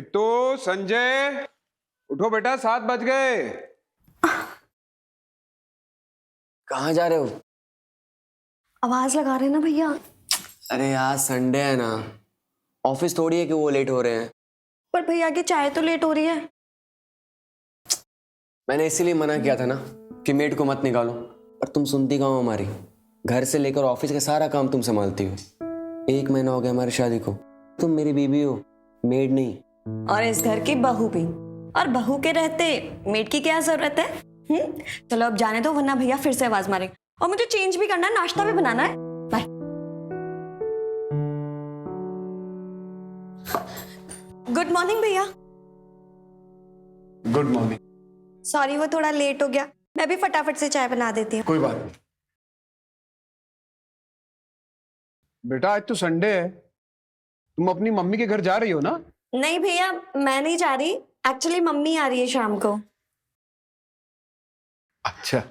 रितु, संजय, उठो बेटा, 7 बज गए। कहाँ जा रहे हो? आवाज लगा रहे हैं ना भैया। अरे यार संडे है ना, ऑफिस थोड़ी है कि वो लेट हो रहे हैं। पर भैया की चाय तो लेट हो रही है। मैंने इसीलिए मना किया था ना कि मेड को मत निकालो, पर तुम सुनती कहाँ हो हमारी। घर से लेकर ऑफिस का सारा काम तुम संभालती हो। 1 महीना हो गया हमारी शादी को, तुम मेरी बीवी हो, मेड नहीं। और इस घर की बहू भी, और बहू के रहते मेड की क्या जरूरत है? चलो अब जाने दो, वरना भैया फिर से आवाज मारेंगे। और मुझे चेंज भी करना है, नाश्ता भी बनाना है। बाय। गुड मॉर्निंग भैया। Good morning. सॉरी वो थोड़ा लेट हो गया, मैं भी फटाफट से चाय बना देती हूँ। कोई बात नहीं बेटा, आज तो संडे है, तुम अपनी मम्मी के घर जा रही हो ना? नहीं भैया, मैं नहीं जा रही, एक्चुअली मम्मी आ रही है शाम को। अच्छा।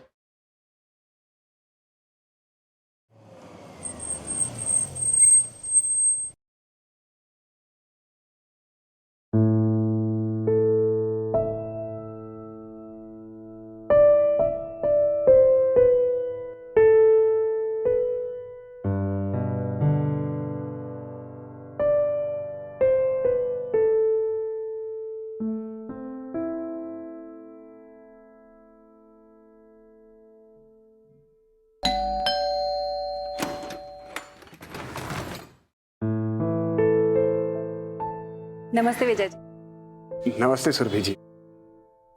नमस्ते विजय जी। नमस्ते सुरभि जी,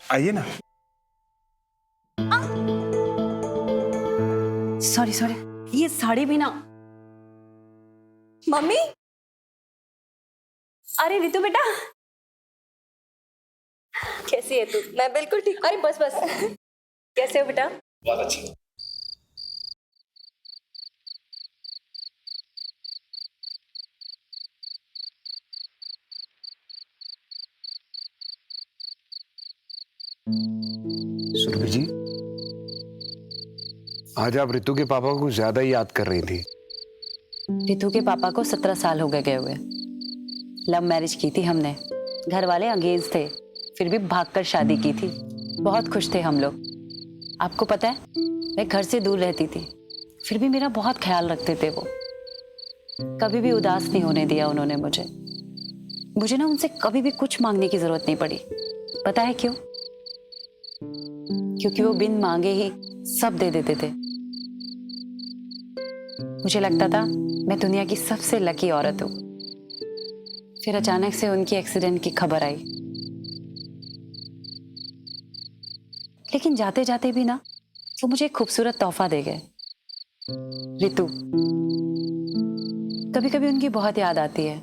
आइए ना। सॉरी सॉरी, ये साड़ी भी ना। मम्मी, अरे रितु बेटा, कैसी है तू? मैं बिल्कुल ठीक। अरे बस बस, कैसे हो बेटा? बहुत अच्छा। सुरभि जी, आज आप रितु के पापा को ज्यादा ही याद कर रही थी। रितु के पापा को 17 साल हो गए हुए। लव मैरिज की थी हमने, घर वाले अंगेज थे, फिर भी भागकर शादी की थी। बहुत खुश थे हम लोग। आपको पता है, मैं घर से दूर रहती थी, फिर भी मेरा बहुत ख्याल रखते थे वो। कभी भी उदास नहीं होने दिया उन्होंने मुझे ना उनसे कभी भी कुछ मांगने की जरूरत नहीं पड़ी। पता है क्यों? क्योंकि वो बिन मांगे ही सब दे देते थे। मुझे लगता था मैं दुनिया की सबसे लकी औरत हूं। फिर अचानक से उनकी एक्सीडेंट की खबर आई, लेकिन जाते जाते भी ना वो मुझे एक खूबसूरत तोहफा दे गए, रितु। कभी कभी उनकी बहुत याद आती है,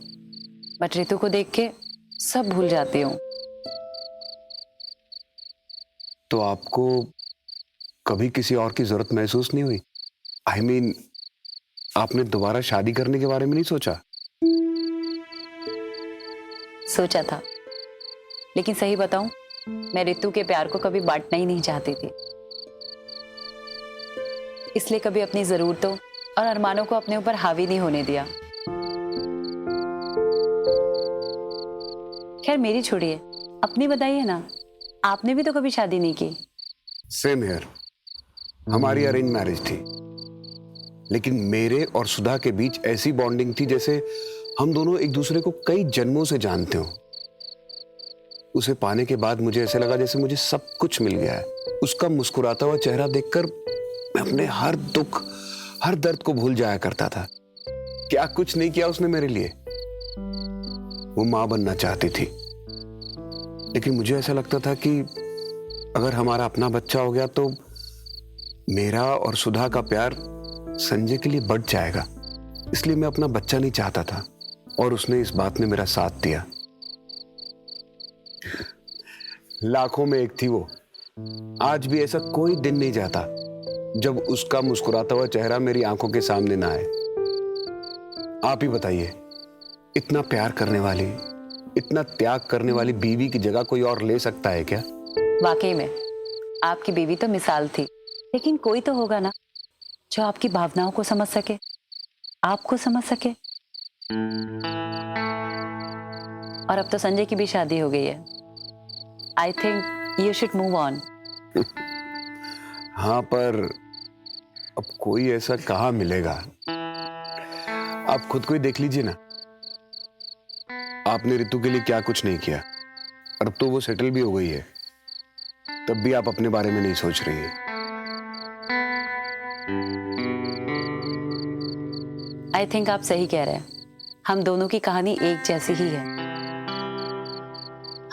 बट रितु को देख के सब भूल जाती हूँ। तो आपको कभी किसी और की जरूरत महसूस नहीं हुई? आई मीन, आपने दोबारा शादी करने के बारे में नहीं सोचा? सोचा था, लेकिन सही बताऊं, मैं रितु के प्यार को कभी बांटना ही नहीं चाहती थी। इसलिए कभी अपनी जरूरतों और अरमानों को अपने ऊपर हावी नहीं होने दिया। खैर मेरी छोड़िए, अपनी बताइए ना, आपने भी तो कभी शादी नहीं की। Same here. हमारी अरेंज मैरिज थी, लेकिन मेरे और सुधा के बीच ऐसी बॉन्डिंग थी जैसे हम दोनों एक दूसरे को कई जन्मों से जानते हो। उसे पाने के बाद मुझे ऐसे लगा जैसे मुझे सब कुछ मिल गया है। उसका मुस्कुराता हुआ चेहरा देखकर मैं अपने हर दुख, हर दर्द को भूल जाया करता था। क्या कुछ नहीं किया उसने मेरे लिए। वो मां बनना चाहती थी, लेकिन मुझे ऐसा लगता था कि अगर हमारा अपना बच्चा हो गया तो मेरा और सुधा का प्यार संजय के लिए बढ़ जाएगा। इसलिए मैं अपना बच्चा नहीं चाहता था, और उसने इस बात में मेरा साथ दिया। लाखों में एक थी वो। आज भी ऐसा कोई दिन नहीं जाता जब उसका मुस्कुराता हुआ चेहरा मेरी आंखों के सामने ना आए। आप ही बताइए, इतना प्यार करने वाली, इतना त्याग करने वाली बीवी की जगह कोई और ले सकता है क्या? वाकई में आपकी बीवी तो मिसाल थी, लेकिन कोई तो होगा ना जो आपकी भावनाओं को समझ सके, आपको समझ सके। और अब तो संजय की भी शादी हो गई है। I think you should move on. हाँ, पर अब कोई ऐसा कहाँ मिलेगा? आप खुद को ही देख लीजिए ना। आपने रितु के लिए क्या कुछ नहीं किया, और अब तो वो सेटल भी हो गई है, तब भी आप अपने बारे में नहीं सोच रही है। आई थिंक आप सही कह रहे हैं। हम दोनों की कहानी एक जैसी ही है।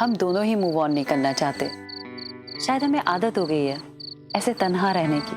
हम दोनों ही मूव ऑन नहीं करना चाहते। शायद हमें आदत हो गई है ऐसे तन्हा रहने की।